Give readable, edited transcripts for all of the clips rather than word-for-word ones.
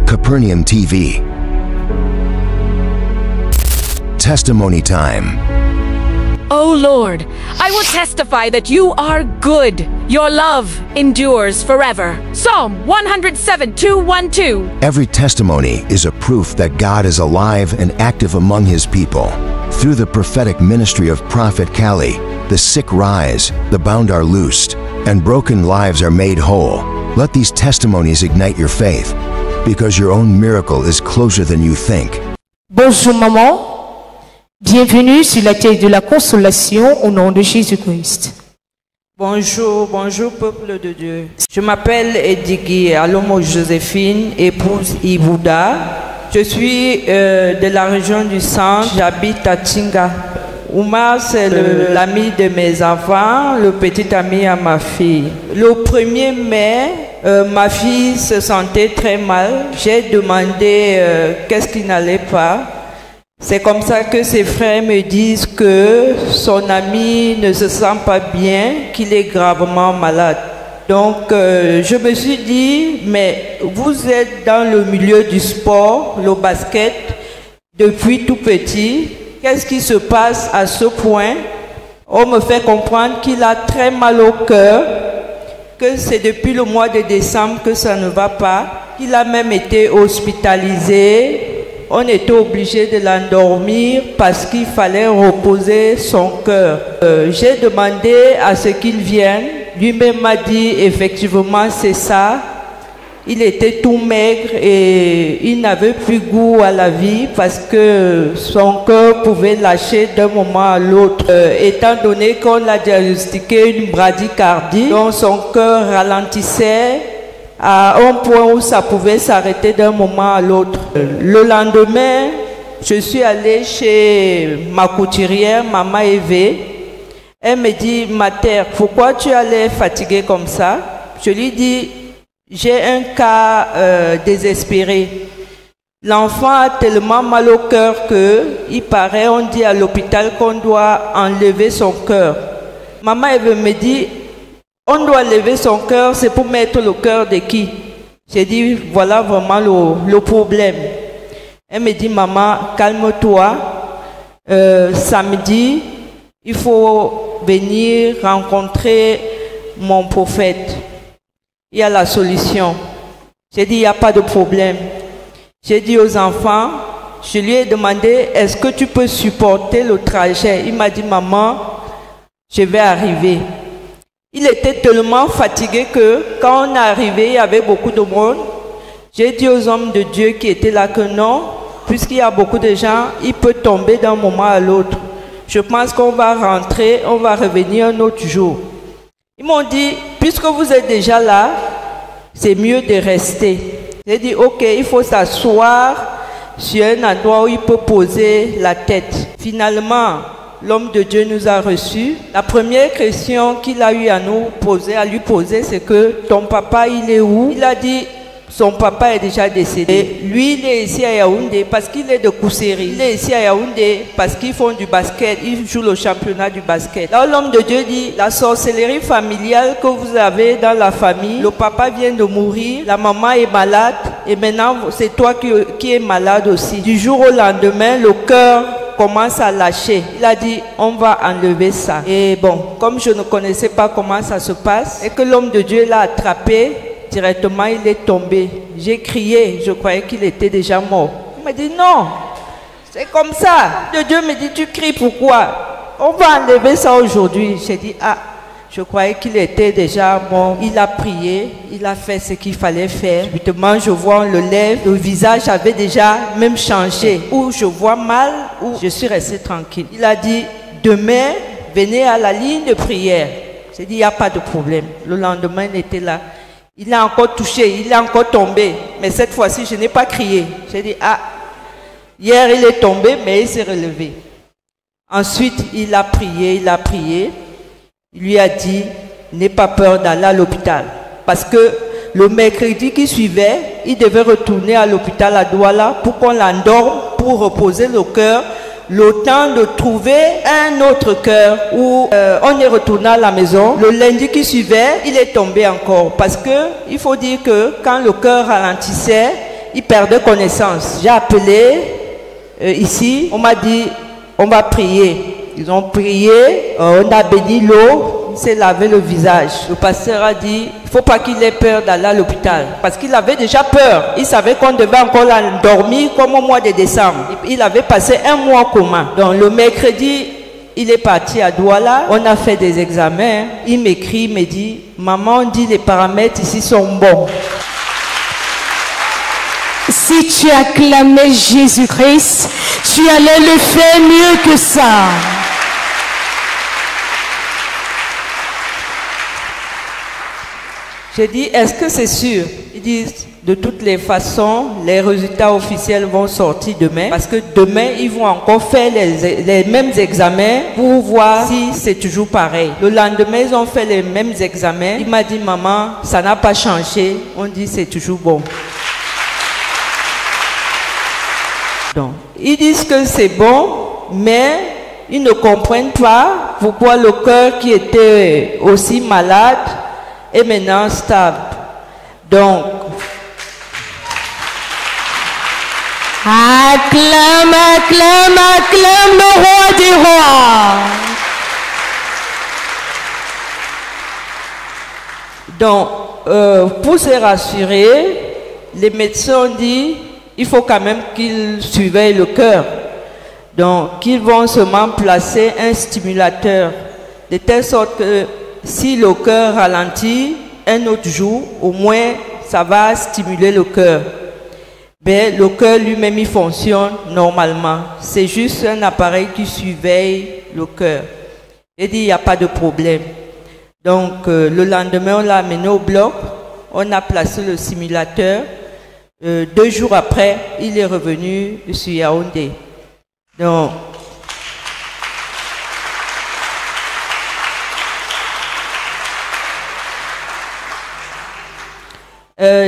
Capernaum TV. Testimony time. O Lord, I will testify that you are good. Your love endures forever. Psalm 107:2-1-2. Every testimony is a proof that God is alive and active among His people. Through the prophetic ministry of Prophet Kali, the sick rise, the bound are loosed, and broken lives are made whole. Let these testimonies ignite your faith, because your own miracle is closer than you think. Bonjour maman. Bienvenue sur la terre de la consolation au nom de Jésus-Christ. Bonjour, bonjour peuple de Dieu. Je m'appelle Edigui Alomo Joséphine, épouse Ibouda. Je suis de la région du centre, j'habite à Tinga. Oumar, c'est l'ami de mes enfants, le petit ami à ma fille. Le 1er mai, ma fille se sentait très mal. J'ai demandé qu'est-ce qui n'allait pas. C'est comme ça que ses frères me disent que son ami ne se sent pas bien, qu'il est gravement malade. Donc, je me suis dit, mais vous êtes dans le milieu du sport, le basket, depuis tout petit. Qu'est-ce qui se passe à ce point? On me fait comprendre qu'il a très mal au cœur, que c'est depuis le mois de décembre que ça ne va pas, qu'il a même été hospitalisé. On était obligé de l'endormir parce qu'il fallait reposer son cœur. J'ai demandé à ce qu'il vienne. Lui-même m'a dit effectivement c'est ça. Il était tout maigre et il n'avait plus goût à la vie parce que son cœur pouvait lâcher d'un moment à l'autre. Étant donné qu'on a diagnostiqué une bradycardie, donc son cœur ralentissait à un point où ça pouvait s'arrêter d'un moment à l'autre. Le lendemain, je suis allée chez ma couturière, Maman Eve. Elle me dit, ma terre, pourquoi tu allais fatiguée comme ça? Je lui dis, j'ai un cas désespéré. L'enfant a tellement mal au cœur que, il paraît, on dit à l'hôpital qu'on doit enlever son cœur. Maman Eve me dit, on doit lever son cœur, c'est pour mettre le cœur de qui? J'ai dit, voilà vraiment le problème. Elle me dit, maman, calme-toi. Samedi, il faut venir rencontrer mon prophète. Il y a la solution. J'ai dit, il n'y a pas de problème. J'ai dit aux enfants, je lui ai demandé, est-ce que tu peux supporter le trajet? Il m'a dit, maman, je vais arriver. Il était tellement fatigué que quand on est arrivé, il y avait beaucoup de monde. J'ai dit aux hommes de Dieu qui étaient là que non, puisqu'il y a beaucoup de gens, il peut tomber d'un moment à l'autre. Je pense qu'on va rentrer, on va revenir un autre jour. Ils m'ont dit, puisque vous êtes déjà là, c'est mieux de rester. J'ai dit, ok, il faut s'asseoir sur un endroit où il peut poser la tête. Finalement, l'homme de Dieu nous a reçus. La première question qu'il a eu à lui poser, c'est que ton papa, il est où? Il a dit, son papa est déjà décédé. Lui, il est ici à Yaoundé parce qu'il est de Kousséri. Il est ici à Yaoundé parce qu'ils font du basket. Ils jouent le championnat du basket. Là, l'homme de Dieu dit, la sorcellerie familiale que vous avez dans la famille, le papa vient de mourir, la maman est malade et maintenant, c'est toi qui es malade aussi. Du jour au lendemain, le cœur commence à lâcher. Il a dit, on va enlever ça. Et bon, comme je ne connaissais pas comment ça se passe, et que l'homme de Dieu l'a attrapé, directement il est tombé. J'ai crié, je croyais qu'il était déjà mort. Il m'a dit, non, c'est comme ça. Le Dieu me dit, tu cries pourquoi? On va enlever ça aujourd'hui. J'ai dit, ah, je croyais qu'il était déjà mort. Il a prié, il a fait ce qu'il fallait faire. Subitement, je vois, on le lève, le visage avait déjà même changé. Ou je vois mal, ou je suis restée tranquille. Il a dit, demain, venez à la ligne de prière. J'ai dit, il n'y a pas de problème. Le lendemain, il était là. Il a encore touché, il est encore tombé. Mais cette fois-ci, je n'ai pas crié. J'ai dit, ah, hier, il est tombé, mais il s'est relevé. Ensuite, il a prié, il a prié. Il lui a dit, n'aie pas peur d'aller à l'hôpital. Parce que le mercredi qui suivait, il devait retourner à l'hôpital à Douala pour qu'on l'endorme, pour reposer le cœur, le temps de trouver un autre cœur où on est retourné à la maison. Le lundi qui suivait, il est tombé encore. Parce que il faut dire que quand le cœur ralentissait, il perdait connaissance. J'ai appelé ici, on m'a dit, on va prier. Ils ont prié, on a béni l'eau, il s'est lavé le visage. Le pasteur a dit, il ne faut pas qu'il ait peur d'aller à l'hôpital. Parce qu'il avait déjà peur. Il savait qu'on devait encore l'endormir comme au mois de décembre. Il avait passé un mois en coma. Donc le mercredi, il est parti à Douala. On a fait des examens. Il m'écrit, il me dit, maman, on dit les paramètres ici sont bons. Si tu acclamais Jésus-Christ, tu allais le faire mieux que ça. J'ai dit, est-ce que c'est sûr? Ils disent, de toutes les façons, les résultats officiels vont sortir demain. Parce que demain, ils vont encore faire les mêmes examens pour voir si c'est toujours pareil. Le lendemain, ils ont fait les mêmes examens. Il m'a dit, maman, ça n'a pas changé. On dit, c'est toujours bon. Donc, ils disent que c'est bon, mais ils ne comprennent pas pourquoi le cœur qui était aussi malade est maintenant stable. Donc, acclame, acclame, acclame le roi des rois. Donc, pour se rassurer, les médecins ont dit il faut quand même qu'ils surveillent le cœur. Donc, ils vont seulement placer un stimulateur, de telle sorte que si le cœur ralentit un autre jour, au moins ça va stimuler le cœur. Mais le cœur lui-même, il fonctionne normalement. C'est juste un appareil qui surveille le cœur. Il dit il n'y a pas de problème. Donc, le lendemain, on l'a amené au bloc. On a placé le simulateur. 2 jours après, il est revenu sur Yaoundé. Donc,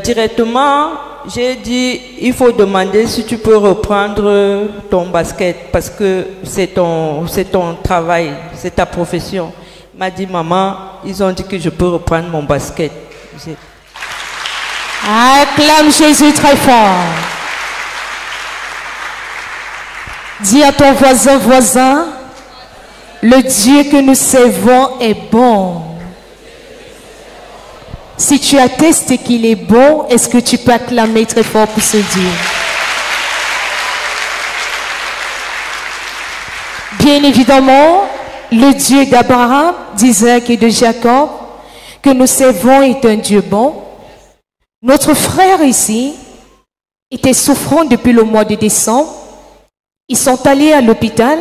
directement, j'ai dit, il faut demander si tu peux reprendre ton basket parce que c'est ton travail, c'est ta profession. Il m'a dit, maman, ils ont dit que je peux reprendre mon basket. Acclame Jésus très fort. Dis à ton voisin, voisin, le Dieu que nous servons est bon. Si tu attestes qu'il est bon, est-ce que tu peux acclamer très fort pour ce Dieu? Bien évidemment, le Dieu d'Abraham, d'Isaac et de Jacob, que nous servons est un Dieu bon. Notre frère ici était souffrant depuis le mois de décembre. Ils sont allés à l'hôpital.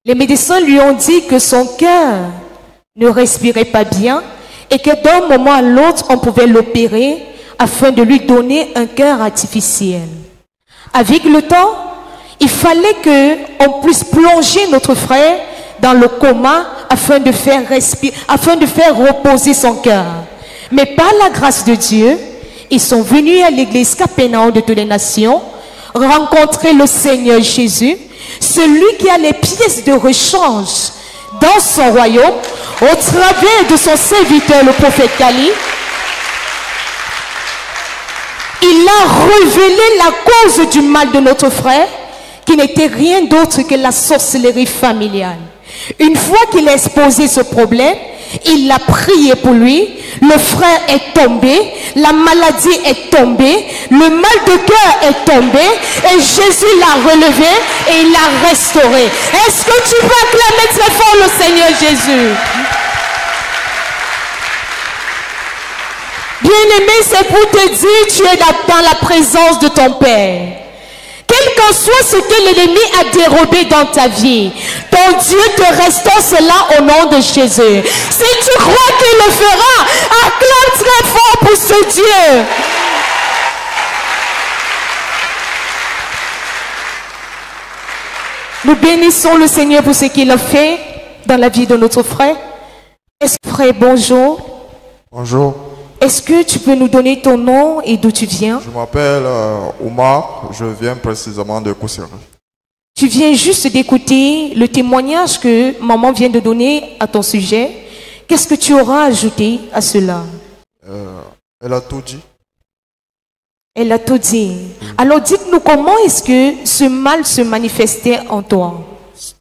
Les médecins lui ont dit que son cœur ne respirait pas bien et que d'un moment à l'autre, on pouvait l'opérer afin de lui donner un cœur artificiel. Avec le temps, il fallait qu'on puisse plonger notre frère dans le coma afin de faire reposer son cœur. Mais par la grâce de Dieu, ils sont venus à l'église Capénao de toutes les nations, rencontrer le Seigneur Jésus, celui qui a les pièces de rechange dans son royaume, au travers de son serviteur, le prophète Kali. Il a révélé la cause du mal de notre frère, qui n'était rien d'autre que la sorcellerie familiale. Une fois qu'il a exposé ce problème, il a prié pour lui, le frère est tombé, la maladie est tombée, le mal de cœur est tombé et Jésus l'a relevé et il l'a restauré. Est-ce que tu peux acclamer très fort le Seigneur Jésus? Bien-aimé, c'est pour te dire, tu es dans la présence de ton Père. Quel qu'en soit ce que l'ennemi a dérobé dans ta vie, ton Dieu te restaure cela au nom de Jésus. Si tu crois qu'il le fera, acclame très fort pour ce Dieu. Nous bénissons le Seigneur pour ce qu'il a fait dans la vie de notre frère. Est-ce que frère, bonjour. Bonjour. Est-ce que tu peux nous donner ton nom et d'où tu viens? Je m'appelle Oumar, je viens précisément de Kousseri. Tu viens juste d'écouter le témoignage que maman vient de donner à ton sujet. Qu'est-ce que tu auras ajouté à cela? Elle a tout dit. Elle a tout dit. Alors dites-nous comment est-ce que ce mal se manifestait en toi?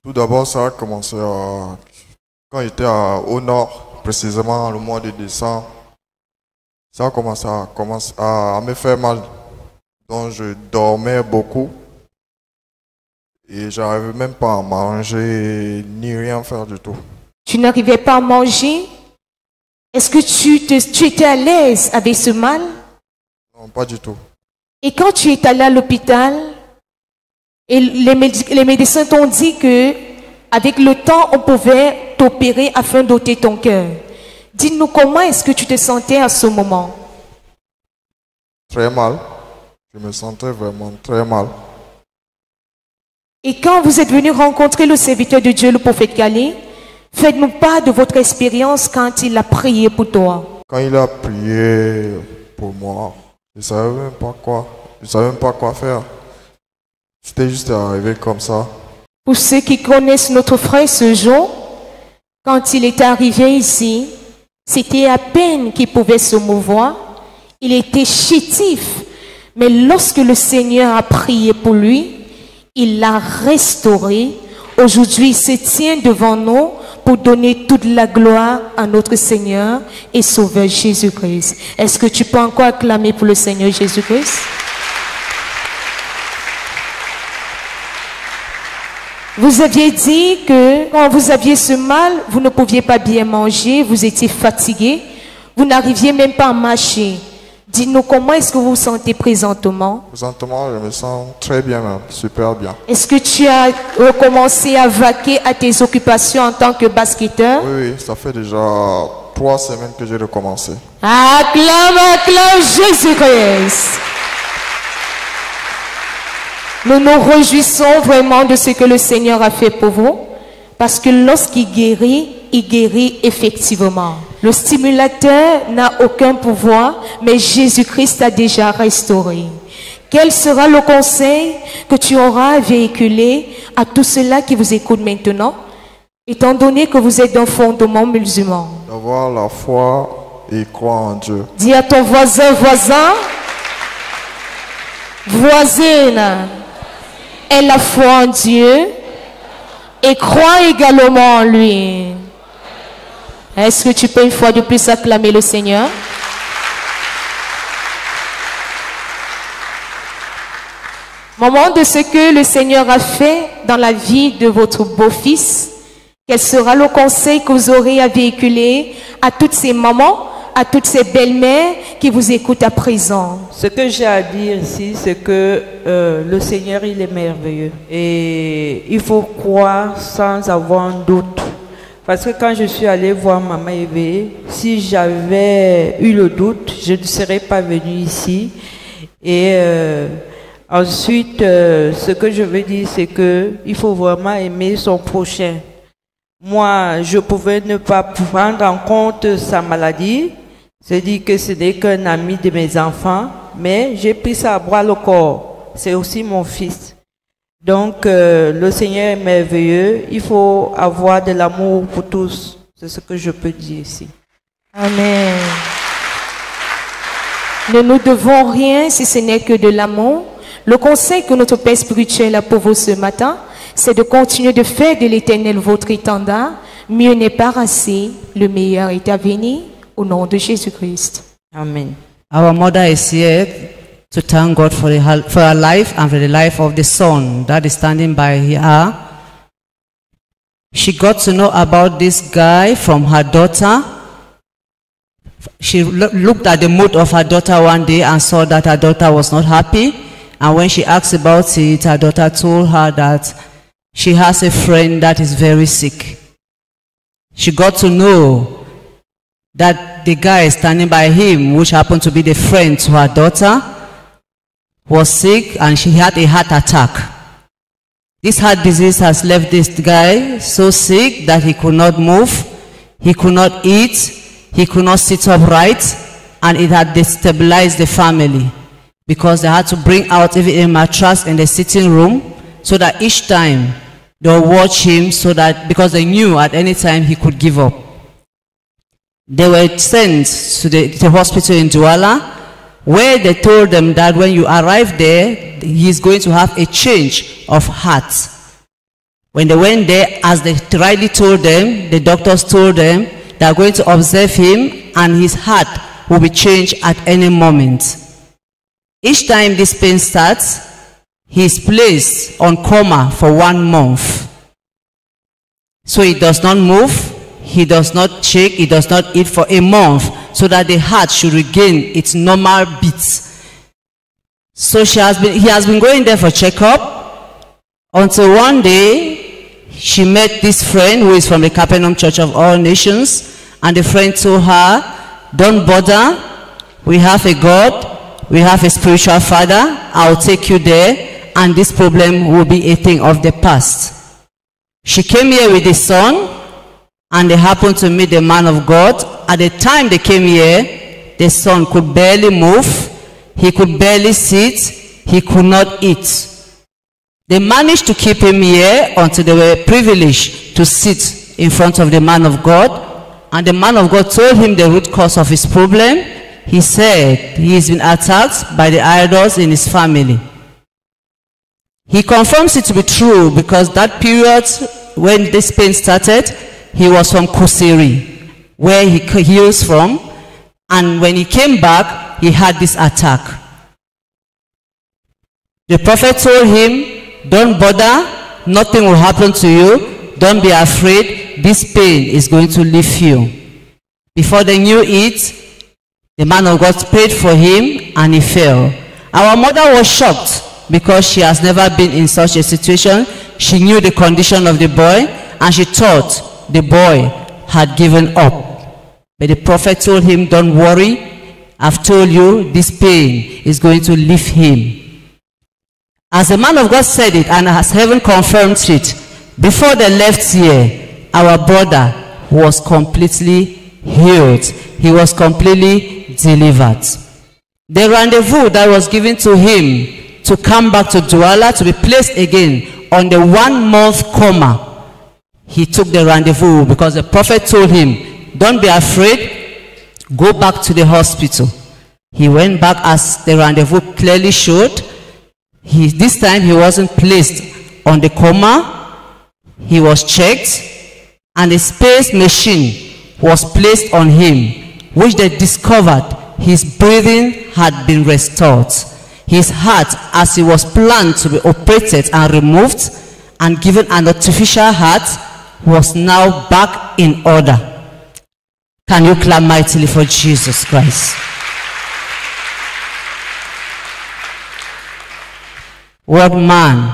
Tout d'abord, ça a commencé quand j'étais au nord, précisément le mois de décembre. Ça a commencé à me faire mal. Donc je dormais beaucoup. Et j'arrivais même pas à manger ni rien faire du tout. Tu n'arrivais pas à manger? Est-ce que tu étais à l'aise avec ce mal? Non, pas du tout. Et quand tu es allé à l'hôpital, et les médecins t'ont dit que avec le temps, on pouvait t'opérer afin d'ôter ton cœur. Dis-nous comment est-ce que tu te sentais à ce moment? Très mal. Je me sentais vraiment très mal. Et quand vous êtes venu rencontrer le serviteur de Dieu, le prophète Kali, faites-nous part de votre expérience quand il a prié pour toi. Quand il a prié pour moi, je ne savais même pas quoi. Je savais même pas quoi faire. C'était juste arrivé comme ça. Pour ceux qui connaissent notre frère ce jour, quand il est arrivé ici, c'était à peine qu'il pouvait se mouvoir. Il était chétif. Mais lorsque le Seigneur a prié pour lui, il l'a restauré. Aujourd'hui, il se tient devant nous pour donner toute la gloire à notre Seigneur et Sauveur Jésus-Christ. Est-ce que tu peux encore acclamer pour le Seigneur Jésus-Christ? Vous aviez dit que quand vous aviez ce mal, vous ne pouviez pas bien manger, vous étiez fatigué, vous n'arriviez même pas à marcher. Dites-nous comment est-ce que vous vous sentez présentement? Présentement, je me sens très bien même, super bien. Est-ce que tu as recommencé à vaquer à tes occupations en tant que basketteur? Oui, ça fait déjà 3 semaines que j'ai recommencé. Acclame Jésus-Christ. Nous nous réjouissons vraiment de ce que le Seigneur a fait pour vous, parce que lorsqu'il guérit effectivement. Le stimulateur n'a aucun pouvoir, mais Jésus-Christ a déjà restauré. Quel sera le conseil que tu auras à véhiculer à tous ceux-là qui vous écoutent maintenant, étant donné que vous êtes d'un fondement musulman? D'avoir la foi et croire en Dieu. Dis à ton voisin, voisine, aie la foi en Dieu et crois également en lui. Est-ce que tu peux une fois de plus acclamer le Seigneur? Moment de ce que le Seigneur a fait dans la vie de votre beau-fils, quel sera le conseil que vous aurez à véhiculer à toutes ces mamans, à toutes ces belles-mères qui vous écoutent à présent? Ce que j'ai à dire ici, c'est que le Seigneur, il est merveilleux. Et il faut croire sans avoir un doute. Parce que quand je suis allée voir Maman Eve, si j'avais eu le doute, je ne serais pas venue ici. Et ensuite, ce que je veux dire, c'est qu'il faut vraiment aimer son prochain. Moi, je pouvais ne pas prendre en compte sa maladie. C'est-à-dire que ce n'est qu'un ami de mes enfants, mais j'ai pris ça à bras le corps. C'est aussi mon fils. Donc, le Seigneur est merveilleux. Il faut avoir de l'amour pour tous. C'est ce que je peux dire ici. Amen. Ne nous devons rien si ce n'est que de l'amour. Le conseil que notre Père spirituel a pour vous ce matin, c'est de continuer de faire de l'Éternel votre étendard. Mieux n'est pas assez. Le meilleur est à venir. Au nom de Jésus-Christ. Amen. Our mother is here to thank God for her life and for the life of the son that is standing by her. She got to know about this guy from her daughter. She looked at the mood of her daughter one day and saw that her daughter was not happy. And when she asked about it, her daughter told her that she has a friend that is very sick. She got to know that the guy standing by him, which happened to be the friend to her daughter, was sick and she had a heart attack. This heart disease has left this guy so sick that he could not move, he could not eat, he could not sit upright, and it had destabilized the family because they had to bring out even a mattress in the sitting room so that each time they'll watch him because they knew at any time he could give up. They were sent to the hospital in Douala, where they told them that when you arrive there, he's going to have a change of heart. When they went there, as they rightly told them, the doctors told them, they are going to observe him and his heart will be changed at any moment. Each time this pain starts, he is placed on coma for 1 month. So he does not move, he does not shake, he does not eat for a month, so that the heart should regain its normal beats. So he has been going there for checkup until one day she met this friend who is from the Capernaum Church of All Nations, and the friend told her, don't bother, we have a God, we have a spiritual father, I'll take you there, and this problem will be a thing of the past. She came here with the son, and they happened to meet the man of God. At the time they came here, the son could barely move, he could barely sit, he could not eat. They managed to keep him here until they were privileged to sit in front of the man of God. And the man of God told him the root cause of his problem. He said he's been attacked by the idols in his family. He confirms it to be true because that period when this pain started, he was from Kusiri, where he heals from. And when he came back, he had this attack. The prophet told him, don't bother, nothing will happen to you, don't be afraid, this pain is going to leave you. Before they knew it, the man of God prayed for him and he fell. Our mother was shocked because she has never been in such a situation. She knew the condition of the boy and she thought the boy had given up. But the prophet told him, don't worry, I've told you this pain is going to leave him. As the man of God said it, and as heaven confirmed it, before they left here, our brother was completely healed. He was completely delivered. The rendezvous that was given to him to come back to Douala, to be placed again on the 1 month coma, he took the rendezvous because the prophet told him, don't be afraid, go back to the hospital. He went back as the rendezvous clearly showed. This time he wasn't placed on the coma, he was checked, and a space machine was placed on him, which they discovered his breathing had been restored. His heart, as he was planned to be operated and removed and given an artificial heart, was now back in order. Can you clap mightily for Jesus Christ? What man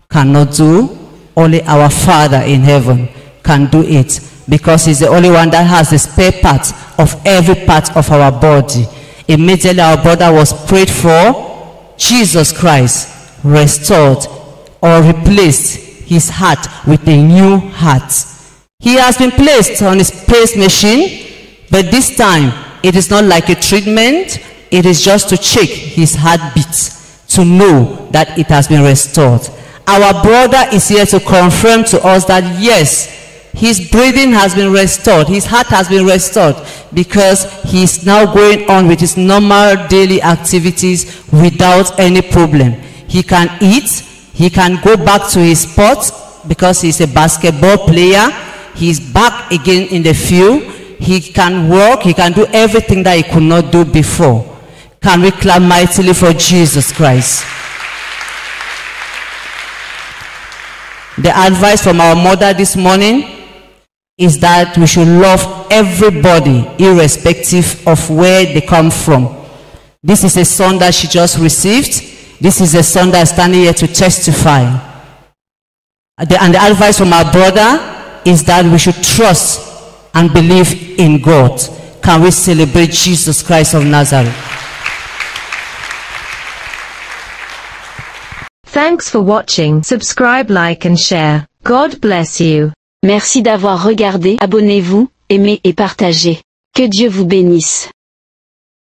cannot do, only our Father in heaven can do it, because he's the only one that has the spare part of every part of our body. Immediately our brother was prayed for, Jesus Christ restored or replaced his heart with a new heart. He has been placed on a space machine, but this time it is not like a treatment, it is just to check his heartbeat, to know that it has been restored. Our brother is here to confirm to us that yes, his breathing has been restored, his heart has been restored, because he is now going on with his normal daily activities without any problem. He can eat, he can go back to his sport because he's a basketball player. He's back again in the field. He can work, he can do everything that he could not do before. Can we clap mightily for Jesus Christ? The advice from our mother this morning is that we should love everybody irrespective of where they come from. This is a son that she just received. This is a son that is standing here to testify. And the advice from our brother is that we should trust and believe in God. Can we celebrate Jesus Christ of Nazareth? Thanks for watching. Subscribe, like and share. God bless you. Merci d'avoir regardé. Abonnez-vous, aimez et partagez. Que Dieu vous bénisse.